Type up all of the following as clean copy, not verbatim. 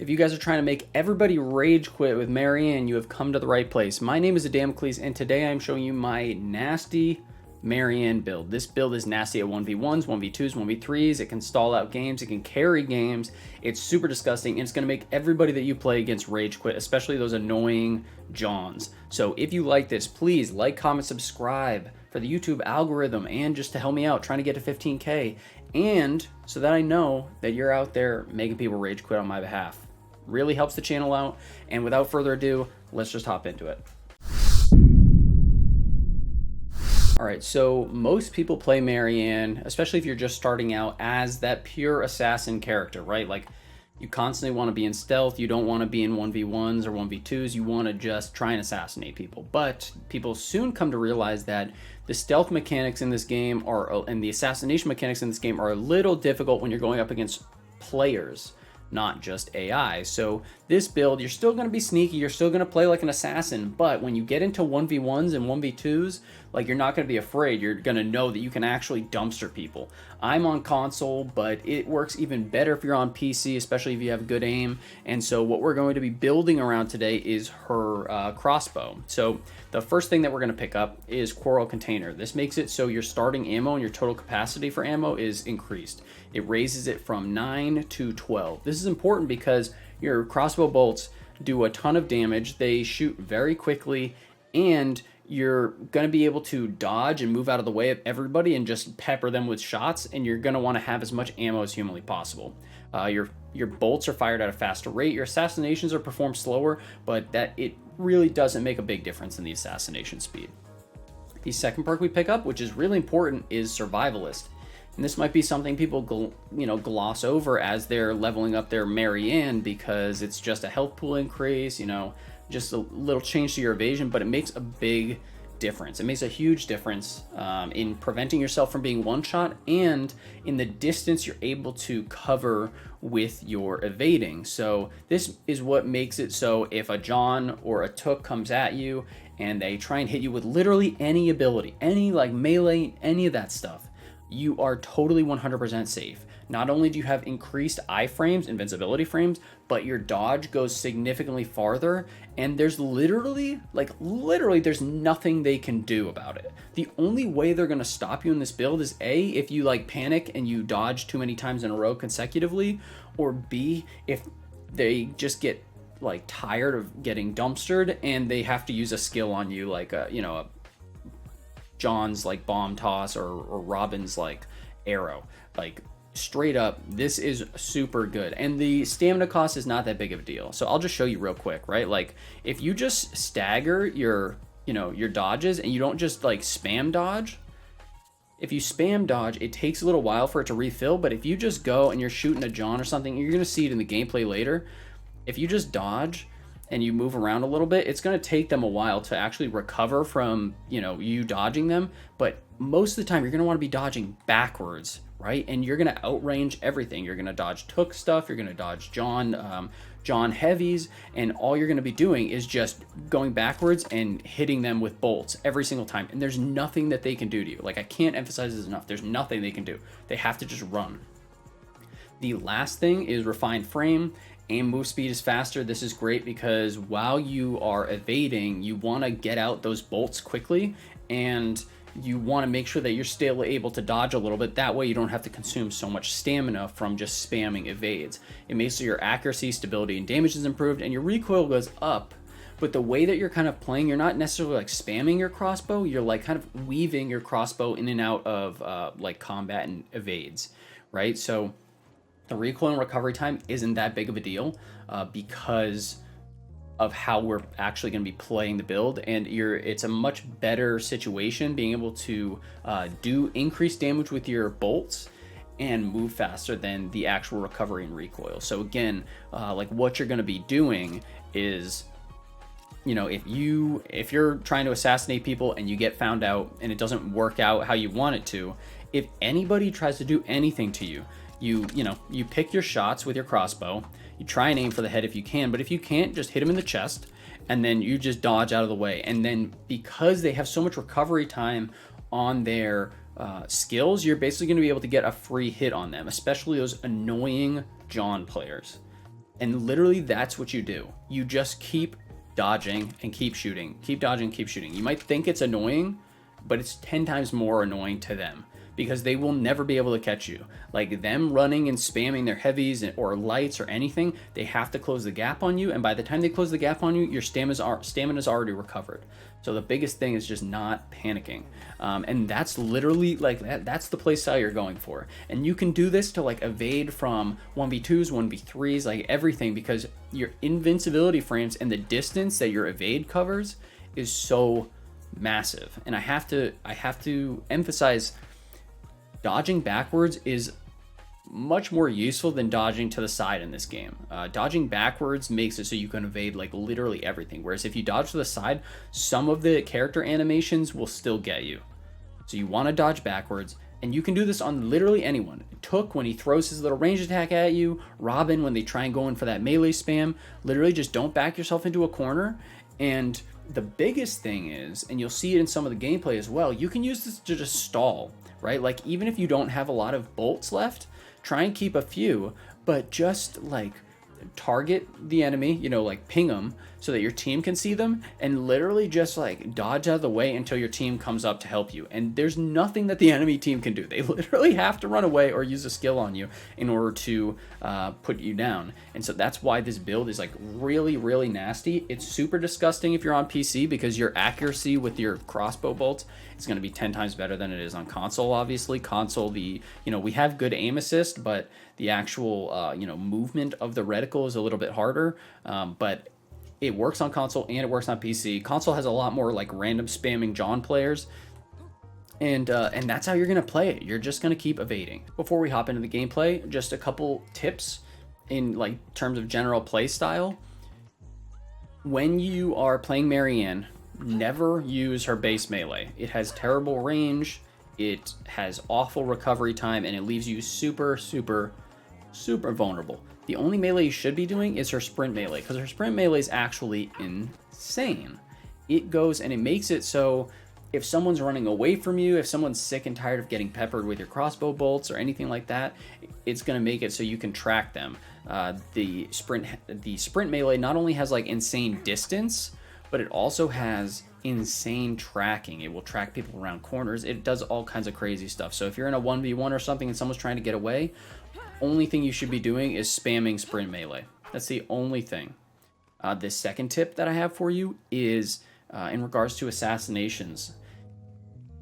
If you guys are trying to make everybody rage quit with Marianne, you have come to the right place. My name is Damocles, and today I'm showing you my nasty Marianne build. This build is nasty at 1v1s, 1v2s, 1v3s. It can stall out games, it can carry games. It's super disgusting, and it's going to make everybody that you play against rage quit, especially those annoying Johns. So if you like this, please like, comment, subscribe for the YouTube algorithm, and just to help me out trying to get to 15K, and so that I know that you're out there making people rage quit on my behalf. Really helps the channel out, and without further ado, let's just hop into it. Alright, so most people play Marianne, especially if you're just starting out, as that pure assassin character, right? Like, you constantly want to be in stealth, you don't want to be in 1v1s or 1v2s, you want to just try and assassinate people. But people soon come to realize that the stealth mechanics in this game and the assassination mechanics in this game are a little difficult when you're going up against players, not just AI. So this build, you're still going to be sneaky, you're still going to play like an assassin, but when you get into 1v1s and 1v2s, like, you're not going to be afraid. You're going to know that you can actually dumpster people. I'm on console, but it works even better if you're on PC, especially if you have good aim. And so what we're going to be building around today is her crossbow. So the first thing that we're going to pick up is Quarrel Container. This makes it so your starting ammo and your total capacity for ammo is increased. It raises it from 9 to 12. This is important because your crossbow bolts do a ton of damage. They shoot very quickly, and you're going to be able to dodge and move out of the way of everybody and just pepper them with shots, and you're going to want to have as much ammo as humanly possible. Your bolts are fired at a faster rate. Your assassinations are performed slower, but that it really doesn't make a big difference in the assassination speed. The second perk we pick up, which is really important, is Survivalist. And this might be something people gloss over as they're leveling up their Marianne, because it's just a health pool increase, just a little change to your evasion, but it makes a big difference. It makes a huge difference in preventing yourself from being one-shot, and in the distance you're able to cover with your evading. So this is what makes it so if a John or a Took comes at you and they try and hit you with literally any ability, any like melee, any of that stuff, you are totally 100% safe. Not only do you have increased iframes, invincibility frames, but your dodge goes significantly farther, and there's literally there's nothing they can do about it. The only way they're gonna stop you in this build is A, if you like panic and you dodge too many times in a row consecutively, or B, if they just get like tired of getting dumpstered and they have to use a skill on you, like a John's like bomb toss or Robin's like arrow. Like, straight up, this is super good, and the stamina cost is not that big of a deal. So I'll just show you real quick, right? Like, if you just stagger your dodges and you don't just like spam dodge, if you spam dodge, it takes a little while for it to refill. But if you just go and you're shooting a John or something, you're gonna see it in the gameplay later. If you just dodge and you move around a little bit, it's going to take them a while to actually recover from, you dodging them. But most of the time, you're going to want to be dodging backwards, right? And you're going to outrange everything. You're going to dodge Took stuff. You're going to dodge John heavies. And all you're going to be doing is just going backwards and hitting them with bolts every single time. And there's nothing that they can do to you. Like, I can't emphasize this enough. There's nothing they can do. They have to just run. The last thing is Refined Frame. Aim move speed is faster. This is great because while you are evading, you want to get out those bolts quickly, and you want to make sure that you're still able to dodge a little bit. That way you don't have to consume so much stamina from just spamming evades. It makes so your accuracy, stability, and damage is improved, and your recoil goes up. But the way that you're kind of playing, you're not necessarily like spamming your crossbow, you're like kind of weaving your crossbow in and out of like combat and evades, right? So the recoil and recovery time isn't that big of a deal because of how we're actually going to be playing the build, and it's a much better situation being able to do increased damage with your bolts and move faster than the actual recovery and recoil. So again, like, what you're going to be doing is, if you're trying to assassinate people and you get found out and it doesn't work out how you want it to, if anybody tries to do anything to you, you pick your shots with your crossbow, you try and aim for the head if you can, but if you can't, just hit him in the chest, and then you just dodge out of the way. And then because they have so much recovery time on their skills, you're basically going to be able to get a free hit on them, especially those annoying John players. And literally that's what you do. You just keep dodging and keep shooting, keep dodging, keep shooting. You might think it's annoying, but it's 10 times more annoying to them because they will never be able to catch you. Like them running and spamming their heavies or lights or anything, they have to close the gap on you. And by the time they close the gap on you, your stamina's already recovered. So the biggest thing is just not panicking. And that's literally like, that's the play style you're going for. And you can do this to like evade from 1v2s, 1v3s, like everything, because your invincibility frames and the distance that your evade covers is so massive. And I have to emphasize, dodging backwards is much more useful than dodging to the side in this game. Dodging backwards makes it so you can evade like literally everything, whereas if you dodge to the side, some of the character animations will still get you. So you want to dodge backwards, and you can do this on literally anyone. Took when he throws his little range attack at you, Robin when they try and go in for that melee spam. Literally just don't back yourself into a corner. And the biggest thing is, and you'll see it in some of the gameplay as well, you can use this to just stall, right? Like even if you don't have a lot of bolts left, try and keep a few, but just like target the enemy, you know, like ping them so that your team can see them, and literally just like dodge out of the way until your team comes up to help you. And there's nothing that the enemy team can do. They literally have to run away or use a skill on you in order to put you down. And so that's why this build is like really, really nasty. It's super disgusting if you're on PC because your accuracy with your crossbow bolts is going to be 10 times better than it is on console. Obviously console, we have good aim assist, but the actual movement of the reticle is a little bit harder, but it works on console and it works on PC. Console has a lot more like random spamming John players, and that's how you're gonna play it. You're just gonna keep evading. Before we hop into the gameplay, just a couple tips in like terms of general play style. When you are playing Marianne, never use her base melee. It has terrible range, it has awful recovery time, and it leaves you super, super, super vulnerable. The only melee you should be doing is her sprint melee, because her sprint melee is actually insane. It goes and it makes it so if someone's running away from you, if someone's sick and tired of getting peppered with your crossbow bolts or anything like that, it's going to make it so you can track them. The sprint melee not only has like insane distance, but it also has insane tracking. It will track people around corners. It does all kinds of crazy stuff. So if you're in a 1v1 or something and someone's trying to get away, only thing you should be doing is spamming sprint melee. That's the only thing. The second tip that I have for you is in regards to assassinations.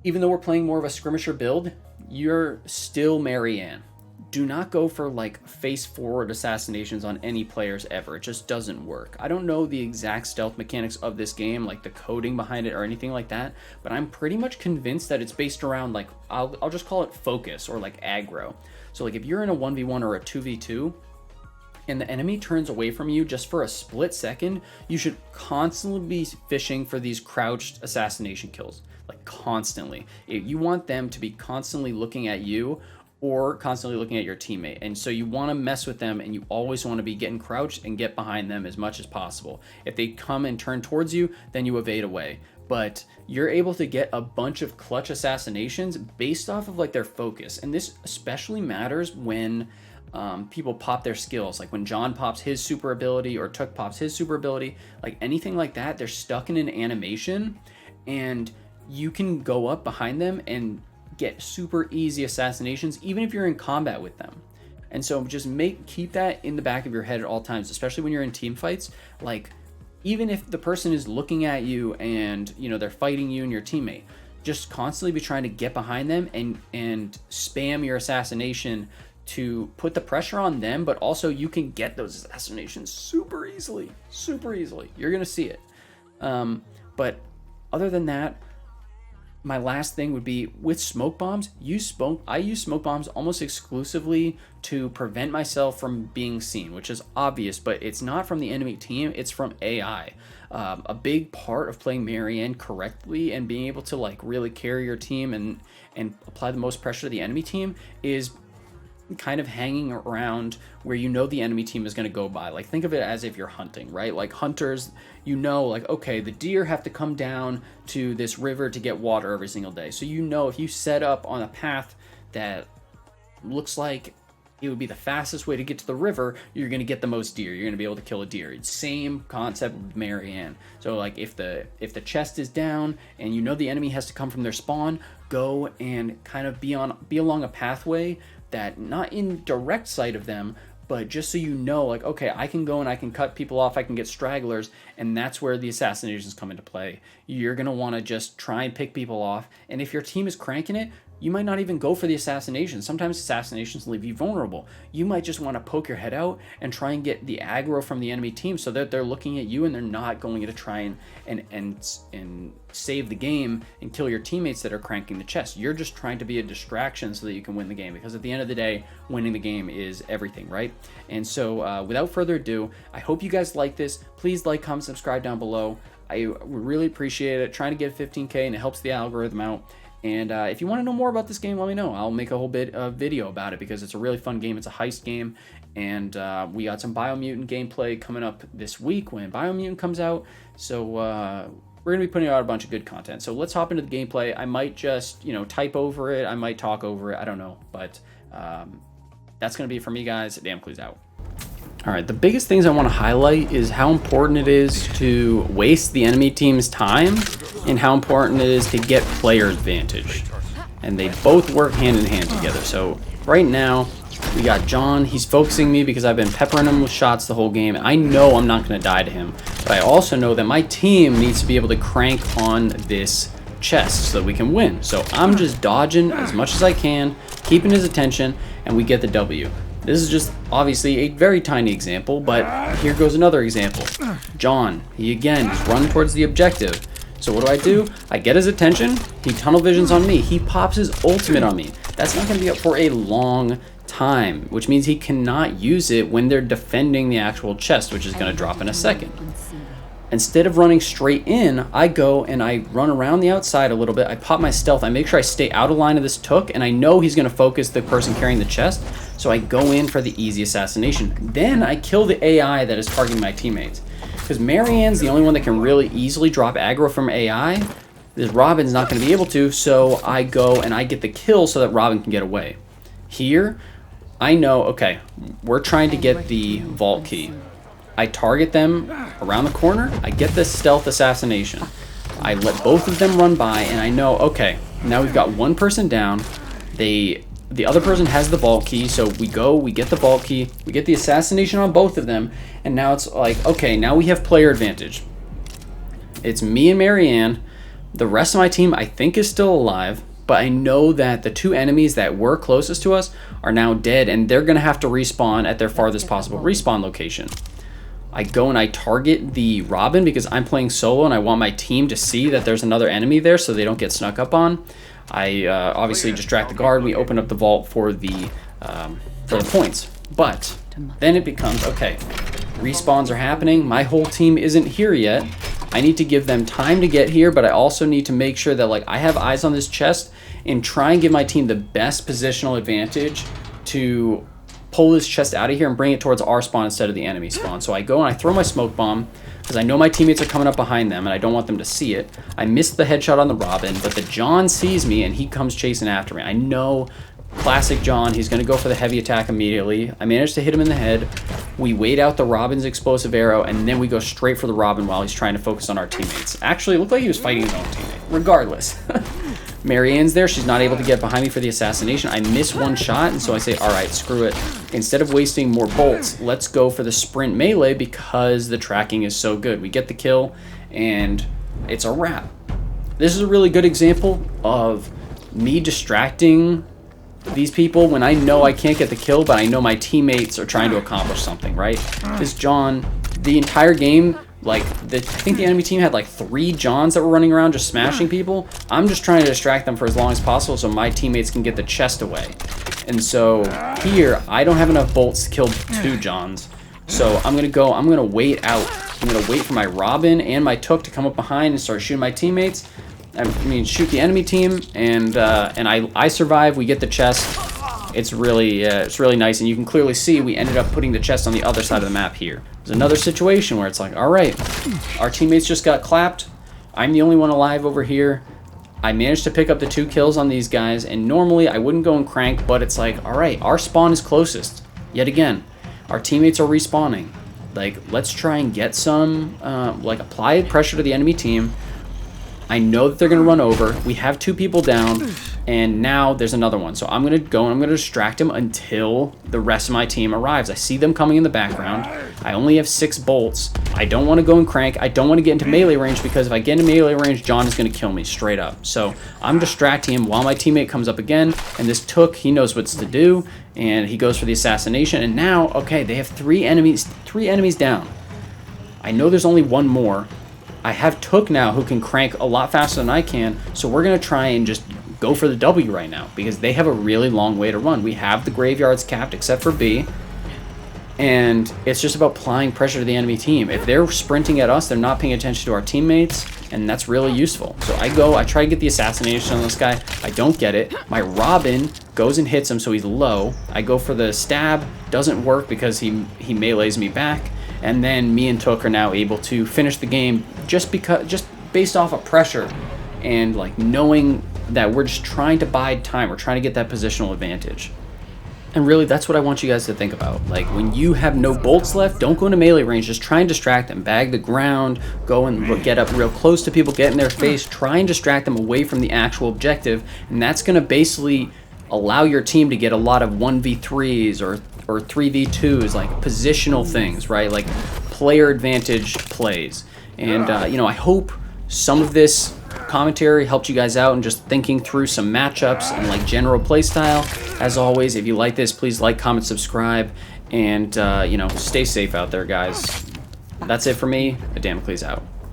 Even though we're playing more of a skirmisher build, you're still Marianne. Do not go for like face forward assassinations on any players ever. It just doesn't work. I don't know the exact stealth mechanics of this game, like the coding behind it or anything like that, but I'm pretty much convinced that it's based around like, I'll just call it focus or like aggro. So like if you're in a 1v1 or a 2v2 and the enemy turns away from you just for a split second, you should constantly be fishing for these crouched assassination kills, like constantly. You want them to be constantly looking at you or constantly looking at your teammate. And so you want to mess with them, and you always want to be getting crouched and get behind them as much as possible. If they come and turn towards you, then you evade away. But you're able to get a bunch of clutch assassinations based off of like their focus. And this especially matters when people pop their skills, like when John pops his super ability or Took pops his super ability, like anything like that, they're stuck in an animation and you can go up behind them and get super easy assassinations even if you're in combat with them. And so just keep that in the back of your head at all times, especially when you're in team fights. Like even if the person is looking at you and they're fighting you and your teammate, just constantly be trying to get behind them and spam your assassination to put the pressure on them, but also you can get those assassinations super easily. You're gonna see it. But other than that, my last thing would be with smoke bombs. I use smoke bombs almost exclusively to prevent myself from being seen, which is obvious, but it's not from the enemy team, it's from AI. A big part of playing Marianne correctly and being able to like really carry your team and apply the most pressure to the enemy team is kind of hanging around where the enemy team is going to go by. Like think of it as if you're hunting, right? Like hunters, like, okay, the deer have to come down to this river to get water every single day. So if you set up on a path that looks like it would be the fastest way to get to the river. You're going to get the most deer. You're going to be able to kill a deer. It's same concept with Marianne. So like if the chest is down and you know the enemy has to come from their spawn, go and kind of be along a pathway that not in direct sight of them, but just so you know, like, okay, I can go and I can cut people off, I can get stragglers, and that's where the assassinations come into play. You're going to want to just try and pick people off, and if your team is cranking it, you might not even go for the assassination. Sometimes assassinations leave you vulnerable. You might just want to poke your head out and try and get the aggro from the enemy team so that they're looking at you and they're not going to try and save the game and kill your teammates that are cranking the chest. You're just trying to be a distraction so that you can win the game, because at the end of the day, winning the game is everything, right? And so without further ado, I hope you guys like this. Please like, comment, subscribe down below. I really appreciate it. Trying to get 15K and it helps the algorithm out. And if you want to know more about this game, let me know. I'll make a whole bit of video about it because it's a really fun game. It's a heist game, and we got some Biomutant gameplay coming up this week when Biomutant comes out. So we're going to be putting out a bunch of good content. So let's hop into the gameplay. I might just, type over it. I might talk over it. I don't know. But that's going to be it for me, guys. Damn Clue's out. All right, the biggest things I want to highlight is how important it is to waste the enemy team's time and how important it is to get player advantage. And they both work hand in hand together. So right now, we got John. He's focusing me because I've been peppering him with shots the whole game. I know I'm not going to die to him, but I also know that my team needs to be able to crank on this chest so that we can win. So I'm just dodging as much as I can, keeping his attention, and we get the W. This is just obviously a very tiny example, but here goes another example. John, he again is running towards the objective. So what do? I get his attention, he tunnel visions on me, he pops his ultimate on me. That's not going to be up for a long time, which means he cannot use it when they're defending the actual chest, which is going to drop in a second. Instead of running straight in, I go and I run around the outside a little bit. I pop my stealth. I make sure I stay out of line of this took, and I know he's going to focus the person carrying the chest, so I go in for the easy assassination. Then I kill the AI that is targeting my teammates. Because Marianne's the only one that can really easily drop aggro from AI. This Robin's not going to be able to, so I go and I get the kill so that Robin can get away. Here, I know, okay, we're trying to get the vault key. I target them around the corner, I get the stealth assassination. I let both of them run by, and I know, okay, now we've got one person down. The other person has the vault key, so we go, we get the vault key, we get the assassination on both of them, and now it's like, okay, now we have player advantage. It's me and Marianne. The rest of my team, I think, is still alive, but I know that the two enemies that were closest to us are now dead, and they're going to have to respawn at their farthest possible respawn location. I go and I target the Robin because I'm playing solo and I want my team to see that there's another enemy there so they don't get snuck up on. I obviously distract the guard. We open up the vault for the points. But then it becomes, okay, respawns are happening. My whole team isn't here yet. I need to give them time to get here, but I also need to make sure that like I have eyes on this chest and try and give my team the best positional advantage to pull this chest out of here and bring it towards our spawn instead of the enemy spawn. So I go and I throw my smoke bomb because I know my teammates are coming up behind them and I don't want them to see it. I missed the headshot on the Robin, but the John sees me and he comes chasing after me. I know, classic John, he's going to go for the heavy attack immediately. I managed to hit him in the head. We wait out the Robin's explosive arrow and then we go straight for the Robin while he's trying to focus on our teammates. Actually, it looked like he was fighting his own teammate. Regardless. Marianne's there. She's not able to get behind me for the assassination. I miss one shot, and so I say, all right, screw it. Instead of wasting more bolts, let's go for the sprint melee because the tracking is so good. We get the kill, and it's a wrap. This is a really good example of me distracting these people when I know I can't get the kill, but I know my teammates are trying to accomplish something, right? This John, the entire game, like, I think the enemy team had like 3 Johns that were running around just smashing people. I'm just trying to distract them for as long as possible so my teammates can get the chest away. And so here, I don't have enough bolts to kill 2 Johns. So I'm going to wait out. I'm going to wait for my Robin and my Took to come up behind and start shooting my teammates. I mean, shoot the enemy team, and I survive. We get the chest. It's really nice, and you can clearly see we ended up putting the chest on the other side of the map here. There's another situation where it's like, all right, our teammates just got clapped. I'm the only one alive over here. I managed to pick up the 2 kills on these guys, and normally I wouldn't go and crank, but it's like, all right, our spawn is closest. Yet again, our teammates are respawning. Like, let's try and get some, like, apply pressure to the enemy team. I know that they're going to run over. We have 2 people down, and now there's another one. So I'm going to go and I'm going to distract them until the rest of my team arrives. I see them coming in the background. I only have 6 bolts. I don't want to go and crank. I don't want to get into melee range, because if I get into melee range, John is going to kill me straight up. So I'm distracting him while my teammate comes up again, and this Took, he knows what's to do, and he goes for the assassination. And now, okay, they have 3 enemies down. I know there's only 1 more. I have Took now, who can crank a lot faster than I can, so we're going to try and just go for the W right now, because they have a really long way to run. We have the graveyards capped, except for B, and it's just about applying pressure to the enemy team. If they're sprinting at us, they're not paying attention to our teammates, and that's really useful. So I try to get the assassination on this guy. I don't get it. My Robin goes and hits him, so he's low. I go for the stab, doesn't work because he melees me back. And then me and Took are now able to finish the game just based off of pressure and like knowing that we're just trying to bide time. We're trying to get that positional advantage. And really, that's what I want you guys to think about. Like, when you have no bolts left, don't go into melee range. Just try and distract them. Bag the ground, go and get up real close to people, get in their face, try and distract them away from the actual objective. And that's going to basically allow your team to get a lot of 1v3s or 3v2s, like positional things, right? Like player advantage plays. And, you know, I hope some of this commentary helped you guys out and just thinking through some matchups and like general play style. As always, if you like this, please like, comment, subscribe, and, you know, stay safe out there, guys. That's it for me. Damocles out.